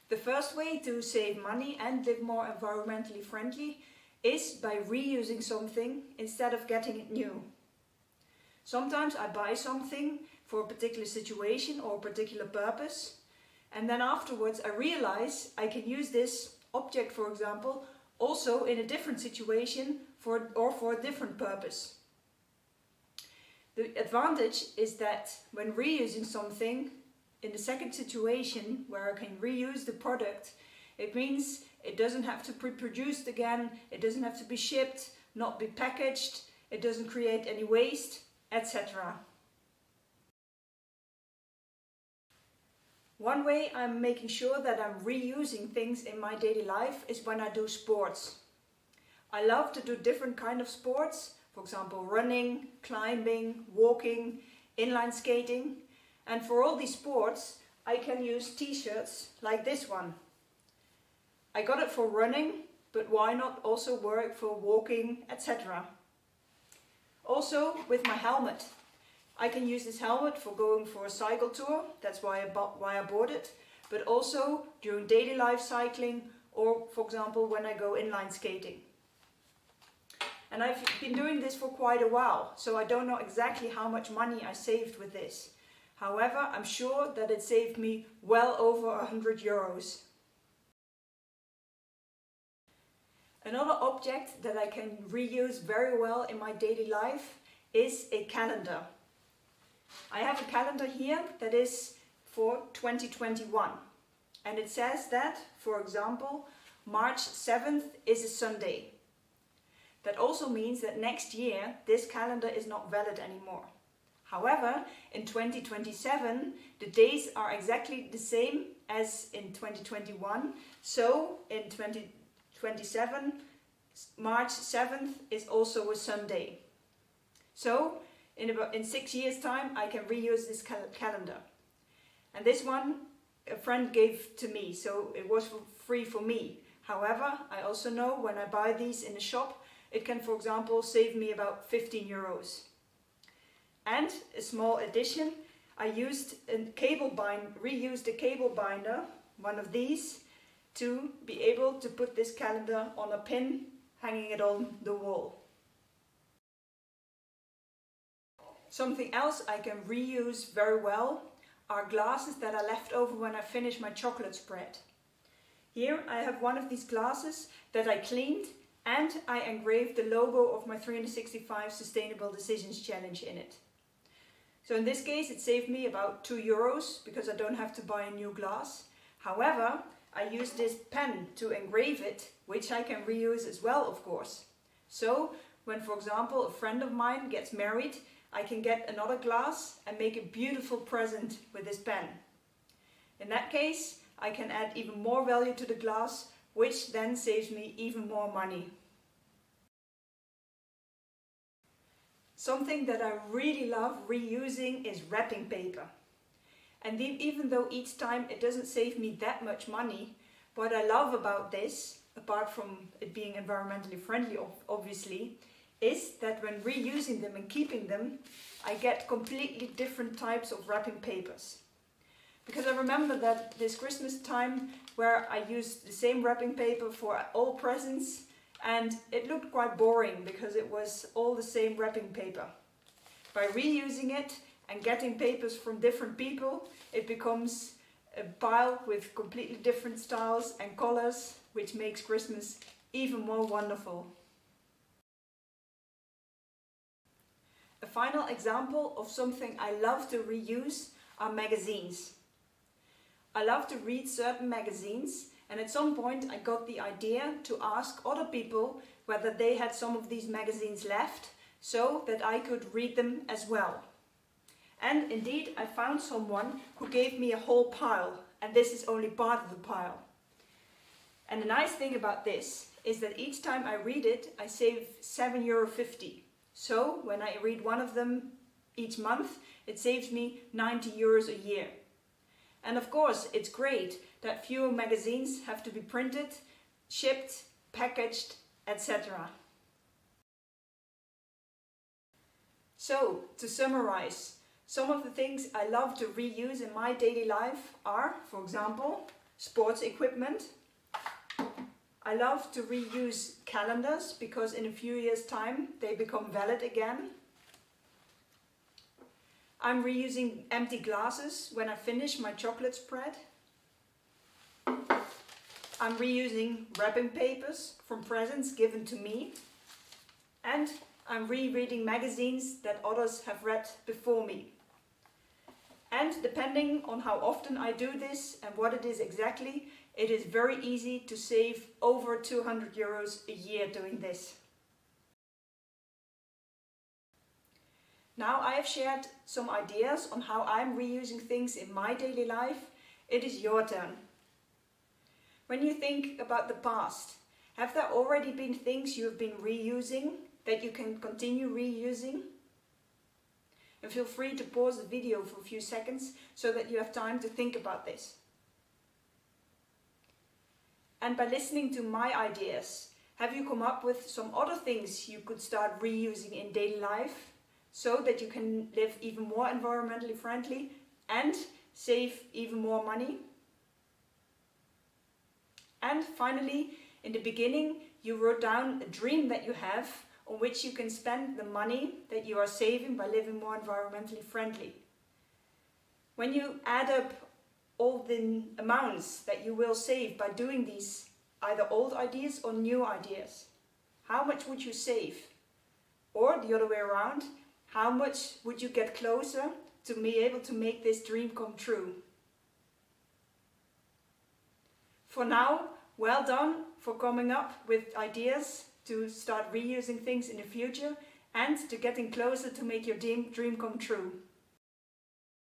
The first way to save money and live more environmentally friendly is by reusing something instead of getting it new. Sometimes I buy something for a particular situation or a particular purpose, and then afterwards I realize I can use this object, for example, also in a different situation for a different purpose. The advantage is that when reusing something in the second situation where I can reuse the product, it means it doesn't have to be produced again, it doesn't have to be shipped, not be packaged, it doesn't create any waste, etc. One way I'm making sure that I'm reusing things in my daily life is when I do sports. I love to do different kind of sports, for example running, climbing, walking, inline skating, and for all these sports I can use t-shirts like this one. I got it for running, but why not also work for walking, etc. Also with my helmet. I can use this helmet for going for a cycle tour, that's why I bought it, but also during daily life cycling or, for example, when I go inline skating. And I've been doing this for quite a while, so I don't know exactly how much money I saved with this. However, I'm sure that it saved me well over 100 euros. Another object that I can reuse very well in my daily life is a calendar. I have a calendar here that is for 2021, and it says that, for example, March 7th is a Sunday. That also means that next year this calendar is not valid anymore. However, in 2027 the days are exactly the same as in 2021, so in 2027 March 7th is also a Sunday. So in 6 years time I can reuse this calendar. And this one a friend gave to me, so it was free for me. However, I also know when I buy these in the shop, it can, for example, save me about 15 euros. And a small addition, I reused a cable binder, one of these, to be able to put this calendar on a pin, hanging it on the wall. Something else I can reuse very well are glasses that are left over when I finish my chocolate spread. Here I have one of these glasses that I cleaned, and I engraved the logo of my 365 Sustainable Decisions Challenge in it. So in this case it saved me about 2 euros because I don't have to buy a new glass. However, I used this pen to engrave it, which I can reuse as well, of course. So when, for example, a friend of mine gets married, I can get another glass and make a beautiful present with this pen. In that case, I can add even more value to the glass, which then saves me even more money. Something that I really love reusing is wrapping paper. And even though each time it doesn't save me that much money, what I love about this, apart from it being environmentally friendly obviously, is that when reusing them and keeping them, I get completely different types of wrapping papers. Because I remember that this Christmas time where I used the same wrapping paper for all presents, and it looked quite boring because it was all the same wrapping paper. By reusing it and getting papers from different people, it becomes a pile with completely different styles and colors, which makes Christmas even more wonderful. A final example of something I love to reuse are magazines. I love to read certain magazines, and at some point I got the idea to ask other people whether they had some of these magazines left, so that I could read them as well. And indeed I found someone who gave me a whole pile, and this is only part of the pile. And the nice thing about this is that each time I read it I save €7.50. So when I read one of them each month, it saves me 90 euros a year. And of course it's great that fewer magazines have to be printed, shipped, packaged, etc. So, to summarize, some of the things I love to reuse in my daily life are, for example, sports equipment. I love to reuse calendars because in a few years' time they become valid again. I'm reusing empty glasses when I finish my chocolate spread. I'm reusing wrapping papers from presents given to me. And I'm rereading magazines that others have read before me. And depending on how often I do this and what it is exactly, it is very easy to save over 200 euros a year doing this. Now I have shared some ideas on how I'm reusing things in my daily life. It is your turn. When you think about the past, have there already been things you have been reusing that you can continue reusing? And feel free to pause the video for a few seconds so that you have time to think about this. And by listening to my ideas, have you come up with some other things you could start reusing in daily life so that you can live even more environmentally friendly and save even more money? And finally, in the beginning, you wrote down a dream that you have on which you can spend the money that you are saving by living more environmentally friendly. When you add up all the amounts that you will save by doing these either old ideas or new ideas, how much would you save? Or the other way around, how much would you get closer to be able to make this dream come true? For now, well done for coming up with ideas to start reusing things in the future and to getting closer to make your dream come true.